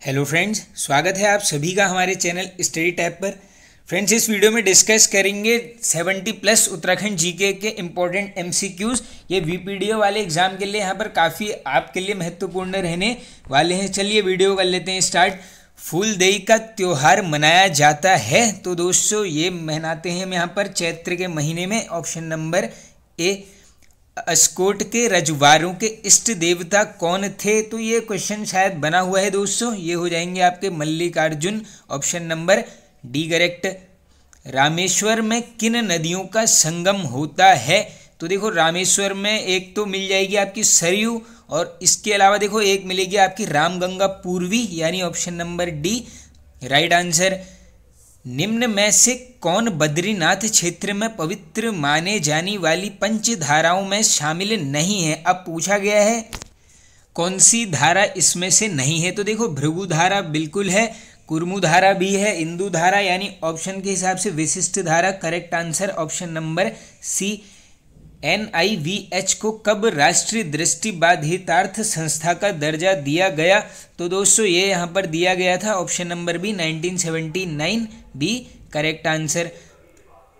Hello friends, स्वागत है आप सभी का हमारे चैनल स्टडी टैब पर। फ्रेंड्स, इस वीडियो में डिस्कस करेंगे 70 प्लस उत्तराखंड जीके के इम्पोर्टेंट एमसीक्यूज। ये वीपीडीओ वाले एग्जाम के लिए यहाँ पर काफ़ी आपके लिए महत्वपूर्ण रहने वाले हैं। चलिए वीडियो कर लेते हैं स्टार्ट। फूलदेई का त्योहार मनाया जाता है तो दोस्तों ये मनाते हैं हम यहाँ पर चैत्र के महीने में। ऑप्शन नंबर ए। अस्कोट के रजवाड़ों के इष्ट देवता कौन थे? तो ये क्वेश्चन शायद बना हुआ है दोस्तों, ये हो जाएंगे आपके Mallikarjun. Option number D correct. Rameshwar में किन नदियों का संगम होता है? तो देखो रामेश्वर में एक तो मिल जाएगी आपकी सरयू, और इसके अलावा देखो एक मिलेगी आपकी रामगंगा पूर्वी, यानी option number D right answer. निम्न में से कौन बद्रीनाथ क्षेत्र में पवित्र माने जाने वाली पंच धाराओं में शामिल नहीं है? अब पूछा गया है कौन सी धारा इसमें से नहीं है। तो देखो भृगु धारा बिल्कुल है, कुर्मु धारा भी है, इंदु धारा यानी ऑप्शन के हिसाब से विशिष्ट धारा correct answer option number C. NIVH को कब राष्ट्रीय दृष्टिबाधितार्थ संस्था का दर्जा दिया गया? तो दोस्तों ये यहाँ पर दिया गया था option number B 1979 B correct answer.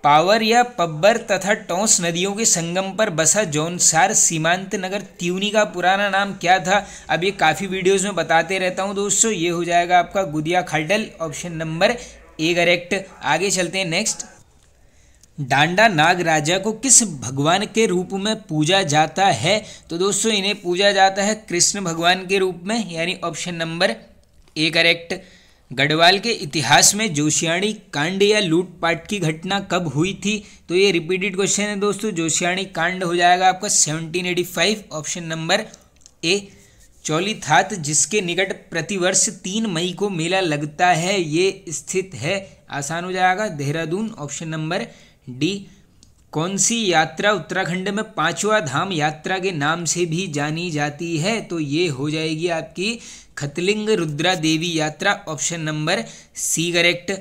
Pawar या पब्बर तथा टोंस नदियों के संगम पर बसा जौनसार सीमांत नगर त्यूनी का पुराना नाम क्या था? अब ये काफ़ी वीडियोस में बताते रहता हूँ दोस्तों, ये हो जाएगा आपका गुदिया खाल्डल ऑप्शन नंबर ए करेक्ट। आगे चलते हैं नेक्स्ट। डांडा नाग राजा को किस भगवान के रूप में पूजा जाता है? तो दोस्तों इन्हें पूजा जाता है कृष्ण भगवान के रूप में, यानी option number A correct. Garhwal के इतिहास में जोशियाणी कांड या लूटपाट की घटना कब हुई थी? तो ये रिपीटेड क्वेश्चन है दोस्तों। जोशियाणी कांड हो जाएगा आपका 1785 ऑप्शन नंबर ए। चौलीथात जिसके निकट प्रतिवर्ष 3 मई को मेला लगता है ये स्थित है, आसान हो जाएगा देहरादून ऑप्शन नंबर डी। कौन सी यात्रा उत्तराखंड में 5वां धाम यात्रा के नाम से भी जानी जाती है? तो ये हो जाएगी आपकी खतलिंग रुद्रा देवी यात्रा ऑप्शन नंबर सी करेक्ट।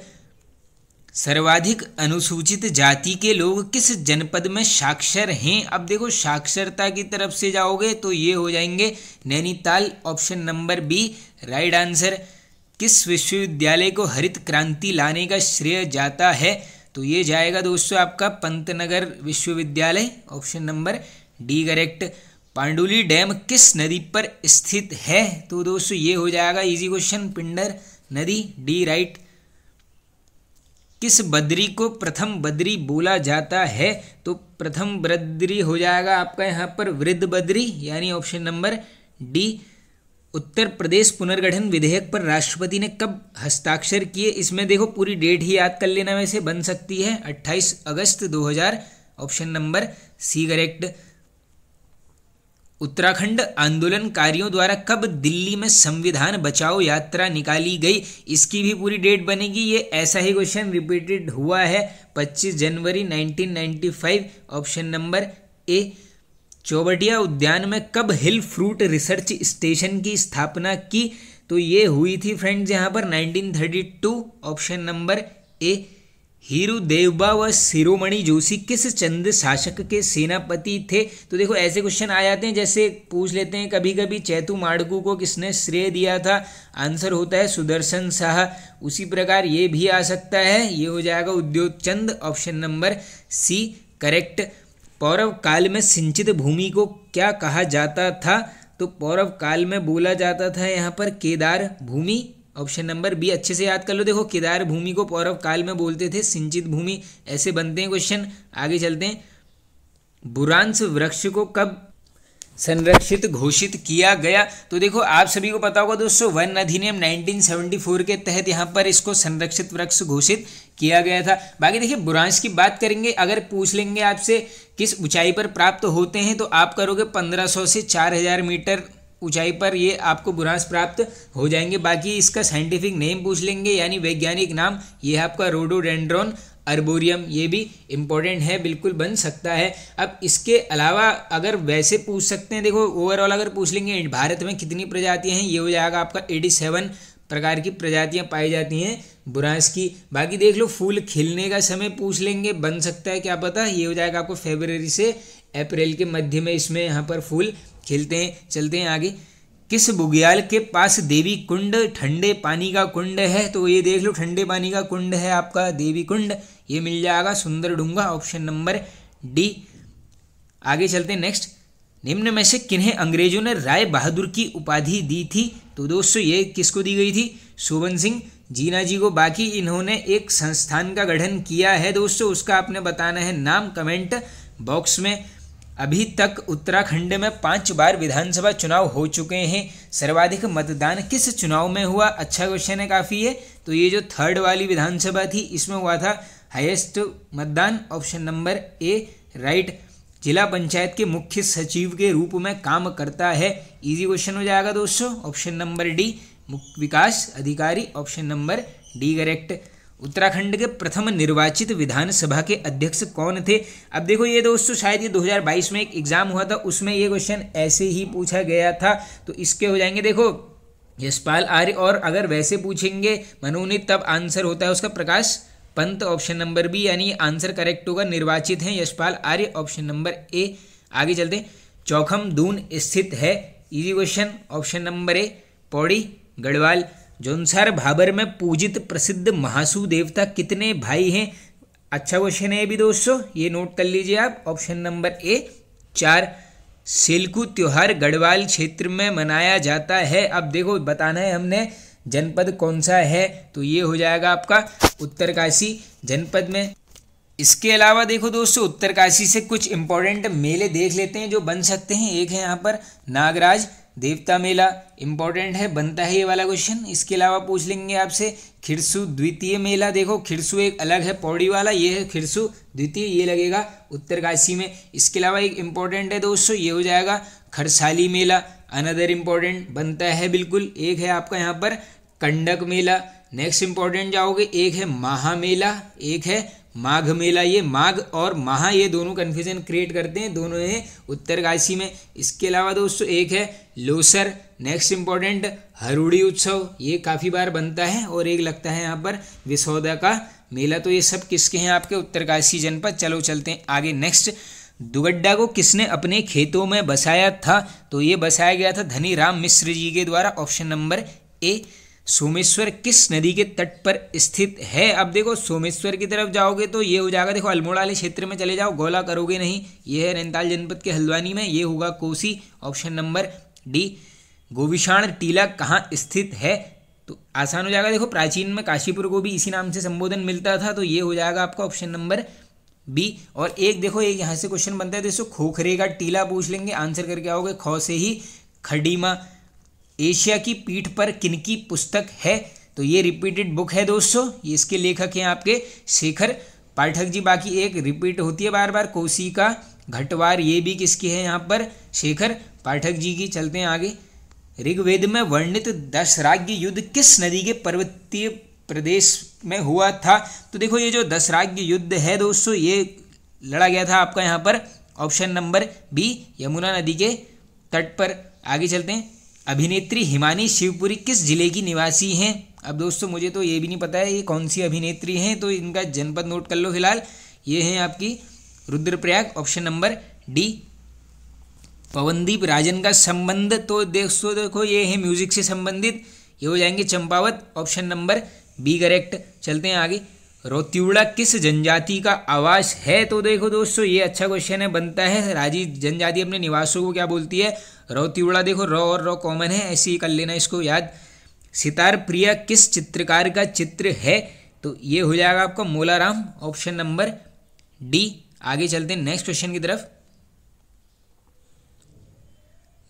सर्वाधिक अनुसूचित जाति के लोग किस जनपद में साक्षर हैं? अब देखो साक्षरता की तरफ से जाओगे तो ये हो जाएंगे Nainital option number B right answer. किस विश्वविद्यालय को हरित क्रांति लाने का श्रेय जाता है? तो ये जाएगा दोस्तों आपका पंतनगर विश्वविद्यालय option number D correct. Panduli dam किस नदी पर स्थित है? तो दोस्तों ये हो जाएगा इजी क्वेश्चन, पिंडर नदी डी राइट। किस बद्री को प्रथम बद्री बोला जाता है? तो प्रथम बद्री हो जाएगा आपका यहाँ पर वृद्ध बद्री, यानी option number D. Uttar Pradesh पुनर्गठन विधेयक पर राष्ट्रपति ने कब हस्ताक्षर किए? इसमें देखो पूरी डेट ही याद कर लेना वैसे बन सकती है, 28 अगस्त 2000 option number C correct. Uttarakhand आंदोलनकारियों द्वारा कब दिल्ली में संविधान बचाओ यात्रा निकाली गई? इसकी भी पूरी डेट बनेगी। ये ऐसा ही क्वेश्चन रिपीटेड हुआ है 25 जनवरी 1995 ऑप्शन नंबर ए। चौबटिया उद्यान में कब हिल फ्रूट रिसर्च स्टेशन की स्थापना की? तो ये हुई थी फ्रेंड्स यहाँ पर 1932 ऑप्शन नंबर ए। हीरू देवबा व शिरोमणि जोशी किस चंद शासक के सेनापति थे? तो देखो ऐसे क्वेश्चन आ जाते हैं, जैसे पूछ लेते हैं कभी कभी चैतु माड़गू को किसने श्रेय दिया था? आंसर होता है सुदर्शन शाह। उसी प्रकार ये भी आ सकता है, ये हो जाएगा उद्योग Chand option number C correct. Paurava काल में सिंचित भूमि को क्या कहा जाता था? तो पौरव काल में बोला जाता था यहाँ पर केदार भूमि ऑप्शन नंबर बी। अच्छे से याद कर लो, देखो केदार भूमि को पौरव काल में बोलते थे, सिंचित भूमि ऐसे बनते हैं क्वेश्चन। आगे चलते हैं। बुरांश वृक्ष को कब संरक्षित घोषित किया गया? तो देखो आप सभी को पता होगा दोस्तों, वन अधिनियम 1974 के तहत यहाँ पर इसको संरक्षित वृक्ष घोषित किया गया था। बाकी देखिए बुरांश की बात करेंगे, अगर पूछ लेंगे आपसे किस ऊंचाई पर प्राप्त होते हैं तो आप करोगे 1500 से 4000 मीटर ऊंचाई पर ये आपको बुरांश प्राप्त हो जाएंगे। बाकी इसका साइंटिफिक नेम पूछ लेंगे, यानी वैज्ञानिक नाम, ये है आपका रोडोडेंड्रॉन अर्बोरियम। ये भी इम्पोर्टेंट है, बिल्कुल बन सकता है। अब इसके अलावा अगर वैसे पूछ सकते हैं, देखो ओवरऑल अगर पूछ लेंगे भारत में कितनी प्रजातियां हैं, ये हो जाएगा आपका 87 प्रकार की प्रजातियां पाई जाती हैं बुरांश की। बाकी देख लो फूल खिलने का समय पूछ लेंगे, बन सकता है क्या पता, ये हो जाएगा आपको फरवरी से अप्रैल के मध्य में इसमें यहाँ पर फूल खिलते हैं। चलते हैं आगे। किस बुग्याल के पास देवी कुंड ठंडे पानी का कुंड है? तो ये देख लो, ठंडे पानी का कुंड है आपका देवी कुंड, ये मिल जाएगा सुंदर डूंगा, ऑप्शन नंबर डी। आगे चलते हैं नेक्स्ट। निम्न में से किन्हें अंग्रेजों ने राय बहादुर की उपाधि दी थी? तो दोस्तों ये किसको दी गई थी? शोभन सिंह जीना जी को। बाकी इन्होंने एक संस्थान का गठन किया है दोस्तों, उसका आपने बताना है नाम कमेंट बॉक्स में। अभी तक उत्तराखंड में 5 बार विधानसभा चुनाव हो चुके हैं। सर्वाधिक मतदान किस चुनाव में हुआ? अच्छा क्वेश्चन है काफ़ी है। तो ये जो 3rd वाली विधानसभा थी इसमें हुआ था हाईएस्ट मतदान, ऑप्शन नंबर ए राइट। जिला पंचायत के मुख्य सचिव के रूप में काम करता है, इजी क्वेश्चन हो जाएगा दोस्तों, ऑप्शन नंबर डी विकास अधिकारी, option number D correct. Uttarakhand के प्रथम निर्वाचित विधानसभा के अध्यक्ष कौन थे? अब देखो ये दोस्तों शायद ये 2022 में एक एग्जाम हुआ था, उसमें ये क्वेश्चन ऐसे ही पूछा गया था, तो इसके हो जाएंगे देखो यशपाल आर्य, और अगर वैसे पूछेंगे मनोनीत तब आंसर होता है उसका Prakash Pant, option number B, यानी आंसर करेक्ट होगा। निर्वाचित हैं यशपाल आर्य, ऑप्शन नंबर ए। आगे चलते। चौखम दून स्थित है, इजी क्वेश्चन, ऑप्शन नंबर ए पौड़ी गढ़वाल। जौनसार भाबर में पूजित प्रसिद्ध महासू देवता कितने भाई हैं? अच्छा क्वेश्चन है ये भी दोस्तों, ये नोट कर लीजिए आप, ऑप्शन नंबर ए 4। सिल्कू त्योहार गढ़वाल क्षेत्र में मनाया जाता है। अब देखो बताना है हमने जनपद कौन सा है, तो ये हो जाएगा आपका उत्तरकाशी जनपद में। इसके अलावा देखो दोस्तों उत्तरकाशी से कुछ इंपॉर्टेंट मेले देख लेते हैं जो बन सकते हैं। एक है यहाँ पर नागराज देवता मेला, इंपॉर्टेंट है, बनता है ये वाला क्वेश्चन। इसके अलावा पूछ लेंगे आपसे खिरसू द्वितीय मेला। देखो खिरसू एक अलग है पौड़ी वाला, ये है खिरसू द्वितीय, ये लगेगा उत्तरकाशी में। इसके अलावा एक इंपॉर्टेंट है दोस्तों, ये हो जाएगा खरसाली मेला, अनदर इंपॉर्टेंट बनता है बिल्कुल। एक है आपका यहाँ पर कंडक मेला। नेक्स्ट इंपॉर्टेंट जाओगे, एक है महा मेला, एक है माघ मेला। ये माघ और महा ये दोनों कन्फ्यूजन क्रिएट करते हैं, दोनों है उत्तरकाशी में। इसके अलावा दोस्तों एक है लोसर। नेक्स्ट इंपॉर्टेंट हरुड़ी उत्सव, ये काफ़ी बार बनता है। और एक लगता है यहाँ पर विसौदा का मेला। तो ये सब किसके हैं? आपके उत्तरकाशी जनपद। चलो चलते हैं आगे नेक्स्ट। दुगड्डा को किसने अपने खेतों में बसाया था? तो ये बसाया गया था धनी राम मिश्र जी के द्वारा, ऑप्शन नंबर ए। सोमेश्वर किस नदी के तट पर स्थित है? अब देखो सोमेश्वर की तरफ जाओगे तो ये हो जाएगा, देखो अल्मोड़ा वाले क्षेत्र में चले जाओ, गोला करोगे नहीं, ये है नैनीताल जनपद के हल्द्वानी में, ये होगा Kosi, option number D. Govishan टीला कहाँ स्थित है? तो आसान हो जाएगा, देखो प्राचीन में काशीपुर को भी इसी नाम से संबोधन मिलता था, तो ये हो जाएगा आपका ऑप्शन नंबर बी। और एक देखो एक यहाँ से क्वेश्चन बनता है दोस्तों, खोखरे का टीला पूछ लेंगे, आंसर करके आओगे खौ से ही खडीमा। एशिया की पीठ पर किनकी पुस्तक है? तो ये रिपीटेड बुक है दोस्तों, ये इसके लेखक हैं आपके शेखर पाठक जी। बाकी एक रिपीट होती है बार बार, कोसी का घटवार, ये भी किसकी है यहाँ पर? शेखर पाठक जी की। चलते हैं आगे। ऋग्वेद में वर्णित दशराज्य युद्ध किस नदी के पर्वतीय प्रदेश में हुआ था? तो देखो ये जो दशराज्य युद्ध है दोस्तों, ये लड़ा गया था आपका यहाँ पर, ऑप्शन नंबर बी यमुना नदी के तट पर। आगे चलते हैं। अभिनेत्री हिमानी शिवपुरी किस जिले की निवासी हैं? अब दोस्तों मुझे तो ये भी नहीं पता है ये कौन सी अभिनेत्री हैं, तो इनका जनपद नोट कर लो फिलहाल। ये हैं आपकी Rudraprayag, option number D. Pawandeep Rajan का संबंध, तो देखो ये है म्यूजिक से संबंधित, ये हो जाएंगे Champawat, option number B correct. चलते हैं आगे। रौत्युड़ा किस जनजाति का आवास है? तो देखो दोस्तों ये अच्छा क्वेश्चन है, बनता है राजी जनजाति अपने निवासों को क्या बोलती है? रौत्युड़ा। देखो रौ और रौ कॉमन है, ऐसे ही कर लेना इसको याद। सितार प्रिया किस चित्रकार का चित्र है? तो ये हो जाएगा आपका मोलाराम, ऑप्शन नंबर डी। आगे चलते हैं नेक्स्ट क्वेश्चन की तरफ।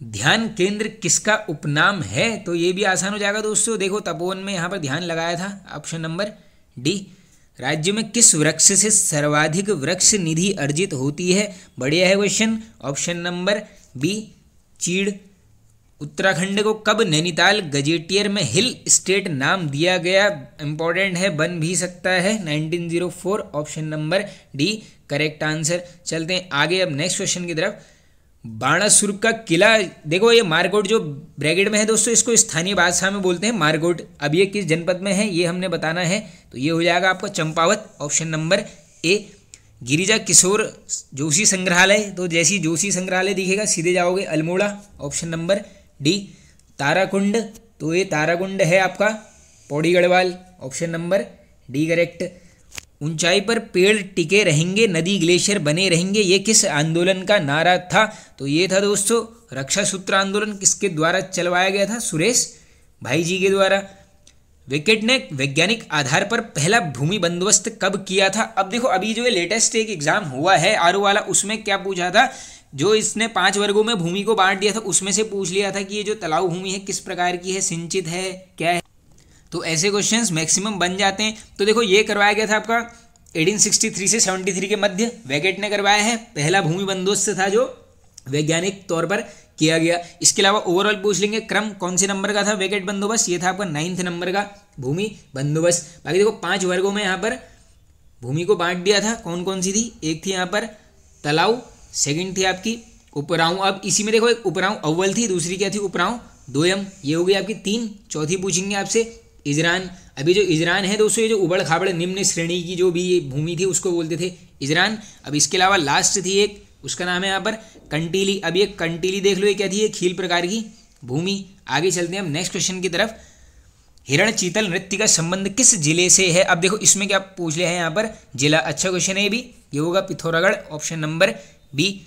ध्यान केंद्र किसका उपनाम है? तो ये भी आसान हो जाएगा दोस्तों, देखो तपोवन में यहाँ पर ध्यान लगाया था, ऑप्शन नंबर डी। राज्य में किस वृक्ष से सर्वाधिक वृक्ष निधि अर्जित होती है? बढ़िया है क्वेश्चन, ऑप्शन नंबर बी चीड़। उत्तराखंड को कब नैनीताल गजेटियर में हिल स्टेट नाम दिया गया? इंपॉर्टेंट है, बन भी सकता है, 1904, option number D correct answer. चलते हैं आगे अब नेक्स्ट क्वेश्चन की तरफ। बाणासुर का किला, देखो ये मारकोट जो ब्रैकेट में है दोस्तों, इसको स्थानीय भाषा में बोलते हैं मारकोट। अब ये किस जनपद में है ये हमने बताना है, तो ये हो जाएगा आपका Champawat, option number A. Girija Kishore Joshi संग्रहालय, तो जैसी जोशी संग्रहालय दिखेगा सीधे जाओगे Almora, option number D. Tarakund, तो ये ताराकुंड है आपका Pauri Garhwal, option number D correct. ऊंचाई पर पेड़ टिके रहेंगे, नदी ग्लेशियर बने रहेंगे, ये किस आंदोलन का नारा था? तो ये था दोस्तों रक्षा सूत्र आंदोलन। किसके द्वारा चलवाया गया था? सुरेश भाई जी के द्वारा। विकेट ने वैज्ञानिक आधार पर पहला भूमि बंदोबस्त कब किया था? अब देखो अभी जो लेटेस्ट एक एग्जाम हुआ है आरओ वाला, उसमें क्या पूछा था, जो इसने 5 वर्गों में भूमि को बांट दिया था उसमें से पूछ लिया था कि ये जो तालाब भूमि है किस प्रकार की है, सिंचित है, क्या है। तो ऐसे क्वेश्चंस मैक्सिमम बन जाते हैं। तो देखो ये करवाया गया था आपका 1863 से 73 के मध्य वेगेट ने करवाया है। पहला भूमि बंदोबस्त था जो वैज्ञानिक तौर पर किया गया। इसके अलावा ओवरऑल पूछ लेंगे क्रम कौन से नंबर का था वेगेट बंदोबस्त, ये था आपका 9th नंबर का भूमि बंदोबस्त। बाकी देखो 5 वर्गों में यहाँ पर भूमि को बांट दिया था। कौन कौन सी थी? एक थी यहाँ पर तलाऊ, सेकंड थी आपकी उपराऊ। अब इसी में देखो एक उपराऊ अव्वल थी, दूसरी क्या थी? उपराऊ दोयम। ये हो गई आपकी 3। चौथी पूछेंगे आपसे इजरान। अभी जो इजरान है दोस्तों, ये जो उबड़ खाबड़ निम्न श्रेणी की जो भी ये भूमि थी उसको बोलते थे इजरान। अब इसके अलावा लास्ट थी एक, उसका नाम है यहाँ पर कंटीली। अब ये कंटीली देख लो, ये क्या थी? ये खील प्रकार की भूमि। आगे चलते हैं हम नेक्स्ट क्वेश्चन की तरफ। हिरण चीतल नृत्य का संबंध किस जिले से है? अब देखो इसमें क्या पूछ लिया है यहाँ पर? जिला। अच्छा क्वेश्चन है ये भी। ये होगा Pithoragarh, option number B.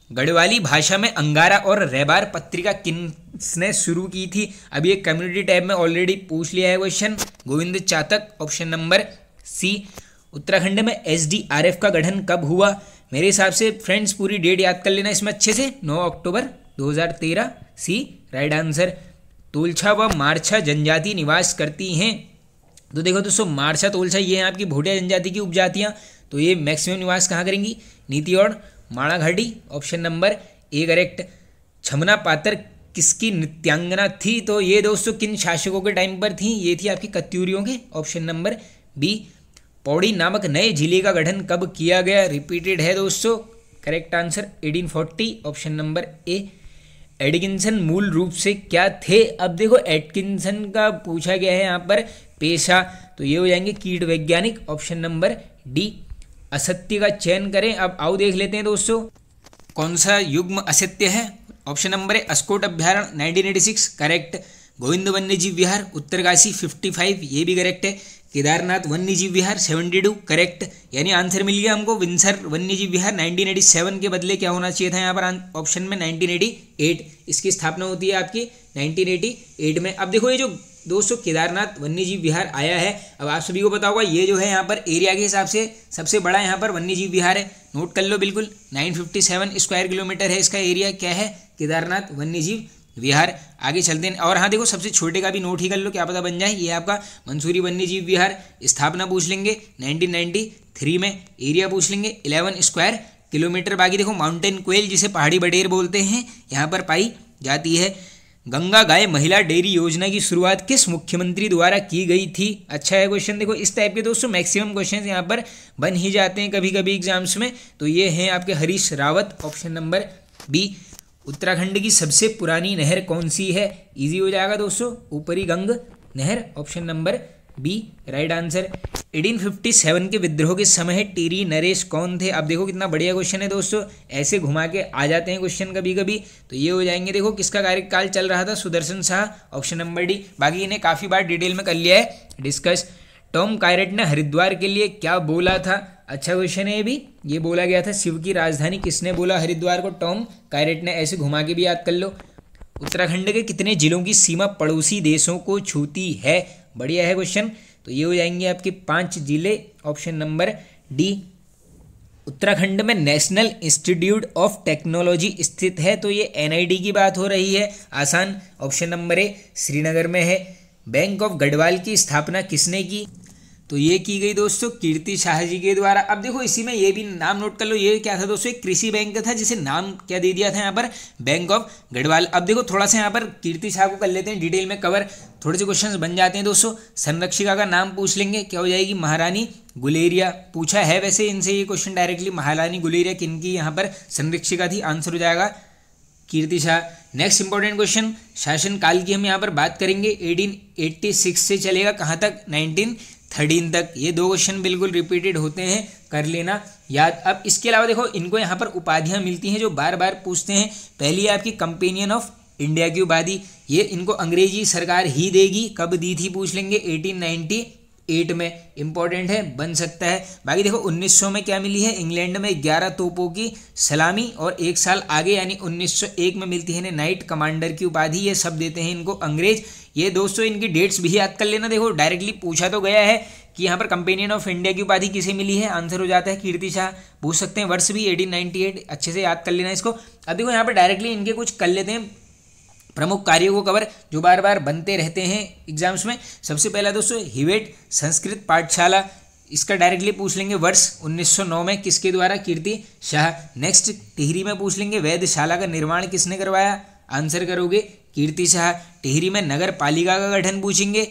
Garhwali भाषा में अंगारा और रैबार पत्रिका किसने शुरू की थी? अब ये कम्युनिटी टैब में ऑलरेडी पूछ लिया है question, Govind Chatak, option number C. Uttarakhand में SDRF का गठन कब हुआ? मेरे हिसाब से फ्रेंड्स पूरी डेट याद कर लेना इसमें अच्छे से, 9 अक्टूबर 2013, सी राइट आंसर। तोलछा व मारछा जनजाति निवास करती हैं। तो देखो दोस्तों मारछा तोलछा ये हैं आपकी भोटिया जनजाति की उपजातियाँ। तो ये मैक्सिमम निवास कहाँ करेंगी? नीति और माणा घाटी, ऑप्शन नंबर ए करेक्ट। छमना पातर किसकी नृत्यांगना थी? तो ये दोस्तों किन शासकों के टाइम पर थी? ये थी आपकी कत्यूरियों के, ऑप्शन नंबर बी। पौड़ी नामक नए जिले का गठन कब किया गया? रिपीटेड है दोस्तों, correct answer 1840, option number A. Atkinson मूल रूप से क्या थे? अब देखो एडकिंसन का पूछा गया है यहाँ पर पेशा, तो ये हो जाएंगे कीट वैज्ञानिक, ऑप्शन नंबर डी। असत्य का चयन करें। अब आओ देख लेते हैं दोस्तों कौन सा युग्म असत्य है। ऑप्शन नंबर ए अस्कोट अभ्यारण्य 1986 करेक्ट। गोविंद वन्यजीव विहार उत्तरकाशी 55 ये भी करेक्ट है। केदारनाथ वन्यजीव विहार 72 करेक्ट। यानी आंसर मिल गया हमको विंसर वन्यजीव विहार 1987 के बदले क्या होना चाहिए था यहाँ पर ऑप्शन में 1988। इसकी स्थापना होती है आपकी 1988 में। अब देखो ये जो दोस्तों केदारनाथ वन्यजीव विहार आया है, अब आप सभी को पता होगा ये जो है यहाँ पर एरिया के हिसाब से सबसे बड़ा यहाँ पर वन्यजीव विहार है। नोट कर लो बिल्कुल, 957 स्क्वायर किलोमीटर है इसका एरिया। क्या है? केदारनाथ वन्यजीव विहार। आगे चलते हैं। और हाँ देखो सबसे छोटे का भी नोट ही कर लो, क्या पता बन जाए। ये आपका मंसूरी वन्यजीव विहार, स्थापना पूछ लेंगे 1993 में, एरिया पूछ लेंगे 11 स्क्वायर किलोमीटर। बाकी देखो माउंटेन क्वेल जिसे पहाड़ी बटेर बोलते हैं यहाँ पर पाई जाती है। गंगा गाय महिला डेयरी योजना की शुरुआत किस मुख्यमंत्री द्वारा की गई थी? अच्छा है क्वेश्चन। देखो इस टाइप के दोस्तों मैक्सिमम क्वेश्चन यहाँ पर बन ही जाते हैं कभी कभी एग्जाम्स में। तो ये हैं आपके Harish Rawat, option number B. Uttarakhand की सबसे पुरानी नहर कौन सी है? इजी हो जाएगा दोस्तों, ऊपरी गंग नहर, option number B right answer. 1857 के विद्रोह के समय टेरी नरेश कौन थे? अब देखो कितना बढ़िया क्वेश्चन है दोस्तों, ऐसे घुमा के आ जाते हैं क्वेश्चन कभी कभी। तो ये हो जाएंगे देखो किसका कार्यकाल चल रहा था? Sudarshan Shah, option number D. बाकी इन्हें काफ़ी बार डिटेल में कर लिया है डिस्कस। टॉम कायरेट ने हरिद्वार के लिए क्या बोला था? अच्छा क्वेश्चन है ये भी। ये बोला गया था शिव की राजधानी, किसने बोला हरिद्वार को? टॉम कायरेट ने। ऐसे घुमा के भी याद कर लो। उत्तराखंड के कितने जिलों की सीमा पड़ोसी देशों को छूती है? बढ़िया है क्वेश्चन। तो ये हो जाएंगे आपके 5 जिले, ऑप्शन नंबर डी। उत्तराखंड में नेशनल इंस्टीट्यूट ऑफ टेक्नोलॉजी स्थित है, तो ये NIT की बात हो रही है, आसान, ऑप्शन नंबर ए श्रीनगर में है। बैंक ऑफ गढ़वाल की स्थापना किसने की? तो ये की गई दोस्तों कीर्ति शाह जी के द्वारा। अब देखो इसी में ये भी नाम नोट कर लो, ये क्या था दोस्तों? एक कृषि बैंक था जिसे नाम क्या दे दिया था यहाँ पर? Bank of Garhwal. अब देखो थोड़ा सा यहाँ पर कीर्ति शाह को कर लेते हैं डिटेल में कवर, थोड़े से क्वेश्चंस बन जाते हैं दोस्तों। संरक्षिका का नाम पूछ लेंगे, क्या हो जाएगी? महारानी गुलेरिया। पूछा है वैसे इनसे ये क्वेश्चन डायरेक्टली, महारानी गुलेरिया किनकी यहाँ पर संरक्षिका थी? आंसर हो जाएगा कीर्ति शाह। नेक्स्ट इंपॉर्टेंट क्वेश्चन, शासनकाल की हम यहाँ पर बात करेंगे। 1886 से चलेगा कहाँ तक? 1913 तक। ये 2 क्वेश्चन बिल्कुल रिपीटेड होते हैं, कर लेना याद। अब इसके अलावा देखो इनको यहाँ पर उपाधियाँ मिलती हैं जो बार बार पूछते हैं। पहली है आपकी कंपेनियन ऑफ इंडिया की उपाधि, ये इनको अंग्रेजी सरकार ही देगी। कब दी थी पूछ लेंगे, 1898 में, इंपॉर्टेंट है, बन सकता है। बाकी देखो 1900 में क्या मिली है, इंग्लैंड में 11 तोपों की सलामी, और एक साल आगे यानी 1901 में मिलती है इन्हें नाइट कमांडर की उपाधि। ये सब देते हैं इनको अंग्रेज। ये दोस्तों इनकी डेट्स भी याद कर लेना। देखो डायरेक्टली पूछा तो गया है कि यहाँ पर कंपेनियन ऑफ इंडिया की उपाधि किसे मिली है, आंसर हो जाता है कीर्ति शाह। पूछ सकते हैं वर्ष भी 1898, अच्छे से याद कर लेना इसको। अब देखो यहाँ पर डायरेक्टली इनके कुछ कर लेते हैं प्रमुख कार्यों को कवर, जो बार बार बनते रहते हैं एग्जाम्स में। सबसे पहला दोस्तों हिवेट संस्कृत पाठशाला, इसका डायरेक्टली पूछ लेंगे वर्ष 1909 में, किसके द्वारा, कीर्ति शाह। नेक्स्ट टिहरी में पूछ लेंगे वेधशाला का निर्माण किसने करवाया, आंसर करोगे कीर्ति शाह। टिहरी में नगर पालिका का गठन पूछेंगे,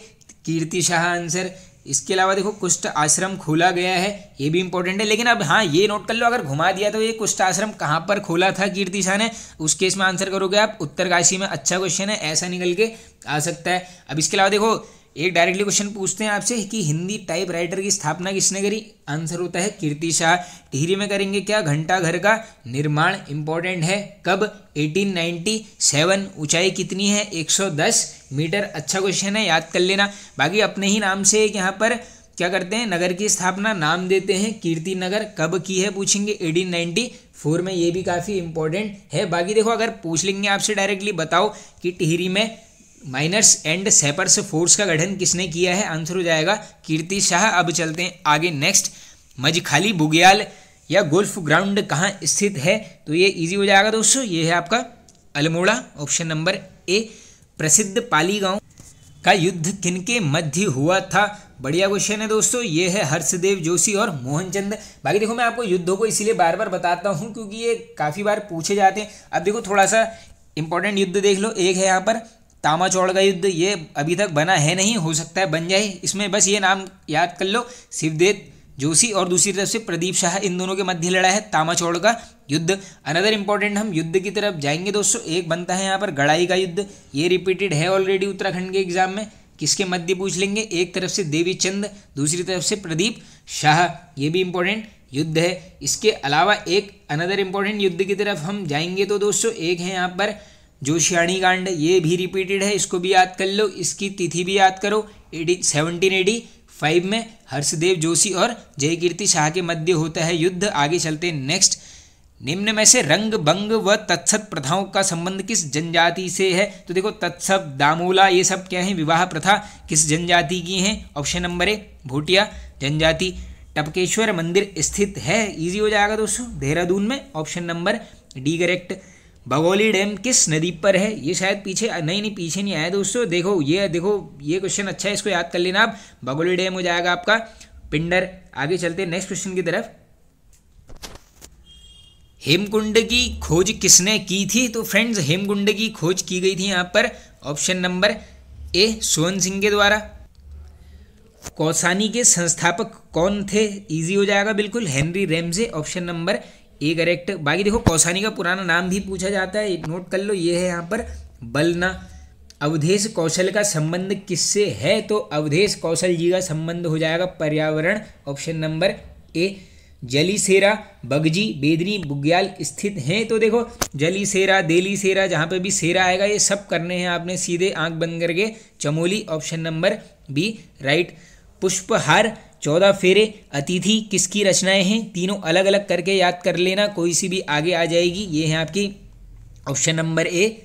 कीर्ति शाह आंसर। इसके अलावा देखो कुष्ठ आश्रम खोला गया है, ये भी इंपॉर्टेंट है। लेकिन अब हाँ ये नोट कर लो, अगर घुमा दिया तो ये कुष्ठ आश्रम कहाँ पर खोला था कीर्ति शाह ने, उस केस में आंसर करोगे आप उत्तरकाशी में। अच्छा क्वेश्चन है, ऐसा निकल के आ सकता है। अब इसके अलावा देखो एक डायरेक्टली क्वेश्चन पूछते हैं आपसे कि हिंदी टाइप राइटर की स्थापना किसने करी, आंसर होता है कीर्ति शाह। टिहरी में करेंगे क्या, घंटा घर का निर्माण, इंपॉर्टेंट है, कब, 1897। ऊंचाई कितनी है, 110 मीटर। अच्छा क्वेश्चन है, याद कर लेना। बाकी अपने ही नाम से एक यहाँ पर क्या करते हैं, नगर की स्थापना नाम देते हैं कीर्ति नगर, कब की है पूछेंगे, 1894 में। ये भी काफ़ी इंपॉर्टेंट है। बाकी देखो अगर पूछ लेंगे आपसे डायरेक्टली बताओ कि टिहरी में माइनर्स एंड सैपर्स फोर्स का गठन किसने किया है, आंसर हो जाएगा कीर्ति शाह। अब चलते हैं आगे नेक्स्ट, मजखाली बुग्याल या गोल्फ ग्राउंड कहाँ स्थित है, तो ये इजी हो जाएगा दोस्तों, ये है आपका अल्मोड़ा, ऑप्शन नंबर ए। प्रसिद्ध पाली गांव का युद्ध किनके मध्य हुआ था, बढ़िया क्वेश्चन है दोस्तों, ये है हर्षदेव जोशी और मोहनचंद। बाकी देखो मैं आपको युद्धों को इसीलिए बार बार बताता हूँ क्योंकि ये काफ़ी बार पूछे जाते हैं। अब देखो थोड़ा सा इंपॉर्टेंट युद्ध देख लो, एक है यहाँ पर तामाचौड़ का युद्ध, ये अभी तक बना है नहीं, हो सकता है बन जाए, इसमें बस ये नाम याद कर लो, शिवदेव जोशी और दूसरी तरफ से प्रदीप शाह, इन दोनों के मध्य लड़ा है तामाचौड़ का युद्ध। अनदर इंपॉर्टेंट हम युद्ध की तरफ जाएंगे दोस्तों, एक बनता है यहाँ पर गड़ाई का युद्ध, ये रिपीटेड है ऑलरेडी उत्तराखंड के एग्जाम में, किसके मध्य पूछ लेंगे, एक तरफ से देवी चंद, दूसरी तरफ से प्रदीप शाह, ये भी इंपॉर्टेंट युद्ध है। इसके अलावा एक अनदर इंपॉर्टेंट युद्ध की तरफ हम जाएंगे तो दोस्तों एक है यहाँ पर जोशियाणी कांड, ये भी रिपीटेड है, इसको भी याद कर लो, इसकी तिथि भी याद करो, 1785 में हर्षदेव जोशी और जयकीर्ति शाह के मध्य होता है युद्ध। आगे चलते हैं नेक्स्ट, निम्न में से रंग भंग व तत्सत प्रथाओं का संबंध किस जनजाति से है, तो देखो तत्सत, दामोला, ये सब क्या है, विवाह प्रथा किस जनजाति की हैं, ऑप्शन नंबर ए भोटिया जनजाति। टपकेश्वर मंदिर स्थित है, इजी हो जाएगा दोस्तों, देहरादून में, option number D correct. Bagoli dam किस नदी पर है, ये शायद पीछे नहीं पीछे नहीं आया दोस्तों, देखो ये क्वेश्चन अच्छा है, इसको याद कर लेना आप, बगोली डैम हो जाएगा आपका पिंडर। आगे चलते हैं नेक्स्ट क्वेश्चन की तरफ, हेमकुंड की खोज किसने की थी, तो फ्रेंड्स हेमकुंड की खोज की गई थी यहाँ पर, ऑप्शन नंबर ए सोहन सिंह के द्वारा। कौसानी के संस्थापक कौन थे, इजी हो जाएगा बिल्कुल, Henry Ramsay, option number A correct. बाकी देखो कौसानी का पुराना नाम भी पूछा जाता है, नोट कर लो, ये है यहाँ पर बलना। अवधेश कौशल का संबंध किससे है, तो अवधेश कौशल जी का संबंध हो जाएगा पर्यावरण, ऑप्शन नंबर ए। जलीसेरा, बगजी, बेदनी, बुग्याल स्थित हैं, तो देखो जलीसेरा, देलीसेरा, जहाँ पे भी सेरा आएगा ये सब करने हैं आपने सीधे आंख बंद करके, Chamoli, option number B right. पुष्पहार, 14 फेरे, अतिथि किसकी रचनाएं हैं, तीनों अलग अलग करके याद कर लेना, कोई सी भी आगे आ जाएगी, ये है आपकी ऑप्शन नंबर ए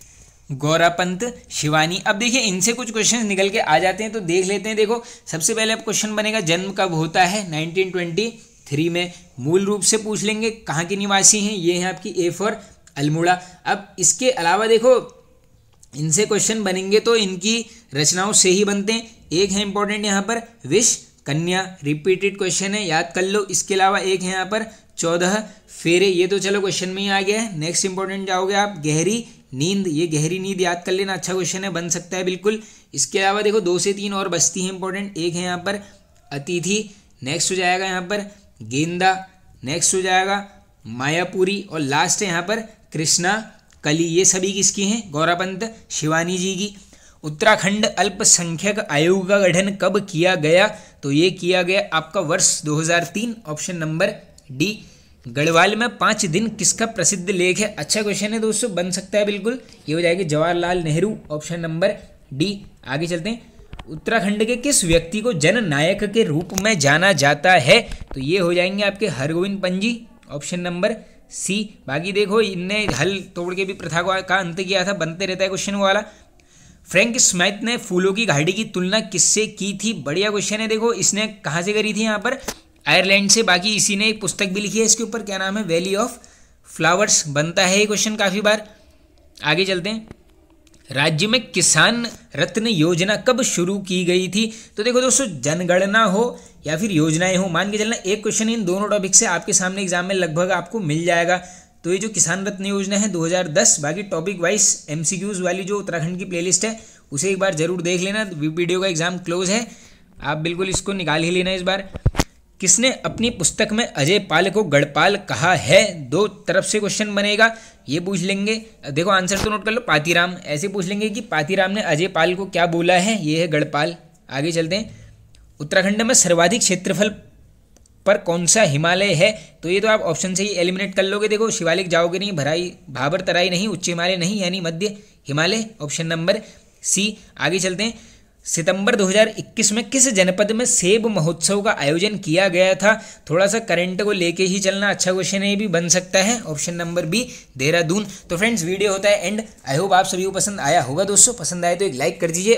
गौरापंत शिवानी। अब देखिए इनसे कुछ क्वेश्चन निकल के आ जाते हैं तो देख लेते हैं। देखो सबसे पहले अब क्वेश्चन बनेगा जन्म कब होता है, 1923 में, मूल रूप से पूछ लेंगे कहाँ के निवासी हैं, ये है आपकी ए फॉर अल्मोड़ा। अब इसके अलावा देखो इनसे क्वेश्चन बनेंगे तो इनकी रचनाओं से ही बनते हैं, एक है इंपॉर्टेंट यहाँ पर विष कन्या, रिपीटेड क्वेश्चन है, याद कर लो। इसके अलावा एक है यहाँ पर 14 फेरे, ये तो चलो क्वेश्चन में ही आ गया है। नेक्स्ट इंपॉर्टेंट जाओगे आप गहरी नींद, ये गहरी नींद याद कर लेना, अच्छा क्वेश्चन है, बन सकता है बिल्कुल। इसके अलावा देखो 2 से 3 और बचती हैं इंपॉर्टेंट, एक है यहाँ पर अतिथि, नेक्स्ट हो जाएगा यहाँ पर गेंदा, नेक्स्ट हो जाएगा मायापुरी, और लास्ट है यहाँ पर कृष्णा कली, ये सभी किसकी हैं, गौरापंत शिवानी जी की। उत्तराखंड अल्पसंख्यक आयोग का गठन कब किया गया, तो ये किया गया आपका वर्ष 2003, ऑप्शन नंबर डी। गढ़वाल में 5 दिन किसका प्रसिद्ध लेख है? अच्छा क्वेश्चन है दोस्तों, बन सकता है बिल्कुल। ये हो जाएगी Jawaharlal Nehru, option number D. आगे चलते हैं। उत्तराखंड के किस व्यक्ति को जननायक के रूप में जाना जाता है? तो ये हो जाएंगे आपके हरगोविंद पंजी, ऑप्शन नंबर सी। बाकी देखो, इनने हल तोड़ के भी प्रथा का अंत किया था, बनते रहता है क्वेश्चन वाला। फ्रैंक स्मिथ ने फूलों की घाटी की तुलना किससे की थी? बढ़िया क्वेश्चन है। देखो, इसने कहाँ से करी थी? यहाँ पर आयरलैंड से। बाकी इसी ने एक पुस्तक भी लिखी है इसके ऊपर, क्या नाम है? Valley of flowers. बनता है ये क्वेश्चन काफ़ी बार। आगे चलते हैं। राज्य में किसान रत्न योजना कब शुरू की गई थी? तो देखो दोस्तों, जनगणना हो या फिर योजनाएं हो, मान के चलना एक क्वेश्चन इन दोनों टॉपिक से आपके सामने एग्जाम में लगभग आपको मिल जाएगा। तो ये जो किसान रत्न योजना है 2010। बाकी टॉपिक वाइज एमसीक्यूज वाली जो उत्तराखंड की प्लेलिस्ट है उसे एक बार जरूर देख लेना। वीडियो का एग्जाम क्लोज है, आप बिल्कुल इसको निकाल ही लेना इस बार। किसने अपनी पुस्तक में अजय पाल को गढ़पाल कहा है? 2 तरफ से क्वेश्चन बनेगा, ये पूछ लेंगे। देखो आंसर तो नोट कर लो, पातीराम। ऐसे पूछ लेंगे कि पातीराम ने अजय पाल को क्या बोला है, ये है गढ़पाल। आगे चलते हैं। उत्तराखंड में सर्वाधिक क्षेत्रफल पर कौन सा हिमालय है? तो ये तो आप ऑप्शन से ही एलिमिनेट कर लोगे। देखो, शिवालिक जाओगे नहीं, भराई भाबर तराई नहीं, उच्च हिमालय नहीं, यानी मध्य हिमालय, ऑप्शन नंबर सी। आगे चलते हैं। सितंबर 2021 में किस जनपद में सेब महोत्सव का आयोजन किया गया था? थोड़ा सा करंट को लेके ही चलना, अच्छा क्वेश्चन है, ये भी बन सकता है, ऑप्शन नंबर बी, देहरादून। तो फ्रेंड्स, वीडियो होता है एंड। आई होप आप सभी को पसंद आया होगा दोस्तों। पसंद आए तो एक लाइक कर दीजिए।